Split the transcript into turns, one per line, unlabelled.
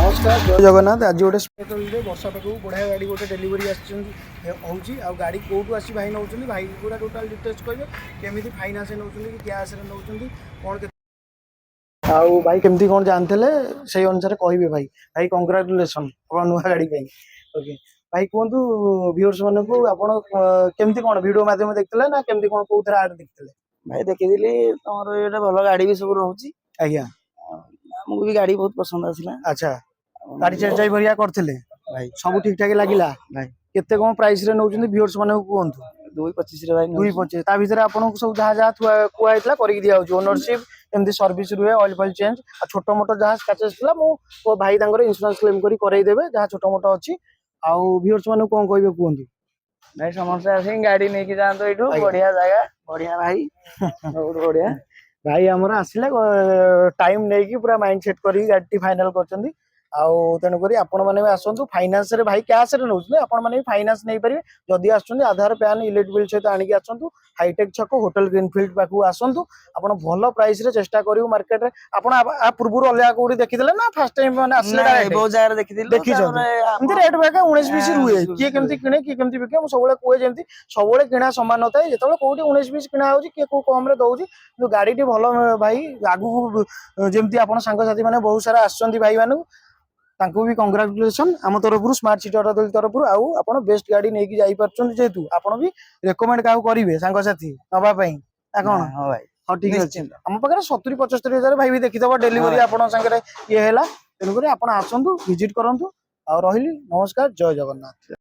नमस्कार जय जगन्नाथ। आज गोटे स्पेशल वर्षा पाक बढ़िया गाड़ी गोटे डेलीवरी आ गाड़ी कौटू आसी भाई नौ भाई पूरा टोटाल डिटेल्स कहे केमी फाइनान्स नौ कि कैश नौ कौन आउ भाई केमती कौन जानते से अनुसार कहे भाई भाई कंग्राचुलेसन आप नुआ गाड़ी ओके भाई कहतु व्यूअर्स मान को केमती कौन वीडियो माध्यम देखते ना केमती कौन कौन आड देखते
भाई देखी तुम ये भल गाड़ी भी सब रोचे
आज्ञा
मुझे भी गाड़ी बहुत पसंद आसला।
अच्छा गाड़ी चेक जाई भरिया करते
भाई
सब ठीक ठाक लगिला
भाई
केते कौन प्राइस रे नौचंदी व्यूअर्स माने कहंतु
225 भाई
225 ता भीतर आपन को सब जहां जहां कुआ हेतला करि दिया हो ओनरशिप एमदी सर्विस रुए ऑयल फॉइल चेंज आ छोटो मोटो जहां स्क्रैचेस थला मो भाई तांगर इंश्योरेंस क्लेम करी करई देबे जहां छोटो मोटो अछि आ व्यूअर्स माने कोन कहबे कहंतु
भाई समस्या आसी गाड़ी नहीं जान तो एठो बढ़िया जगह बढ़िया भाई बहुत बढ़िया
भाई हमर आसिले टाइम नै कि पूरा माइंड सेट करी गाड़ी फाइनल करचंदी आउ तेणुक आपण मैंने भी आसतु फाइनान्स रे भाई कैश रे नौ आपण मैंने फाइनान्स नहीं पारे जदि आसुँच आधार पैन इलेक्ट्रिक बिल सहित आणिक आसतु हाईटेक छक होटल ग्रीनफिल्ड पाक आसतु आपण भल प्राइस रे चेष्टा करू मार्केट रे आपण आ पूर्व अलग कोडी देखिदेले ना फर्स्ट टाइम माने आसले डायरेक्ट
बहुत जगह देखिदिल
देखि एमती रेट बाका 19 20 रुए किए केमती किने किए केमती बिके मु सबले कोए जेमती सबले किना समान नथाय जेतबे कोडी 19 20 किना होची किए को कम रे दउची जो गाड़ी टी भल भाई आगु जेमती आपण संग साथी माने बहुत सारा आछंती भाई मानु तांको भी कंग्रेचुलेसन आम तरफ स्मार्ट सिटी ऑटो तरफ आउ आपण बेस्ट गाड़ी नहीं जाई परछन जेतु आपण भी रेकमेंड काउ करिवे संग साथी नबा पई आ कोन
हां भाई
हां ठीक अछि हम पकरे 70 75 हजार भाई भी देखि दबा डेलीवरी आपण संगे ये हैला तेनु करे आपण आसंतु विजिट करंतु आ रहिली नमस्कार जय जगन्नाथ।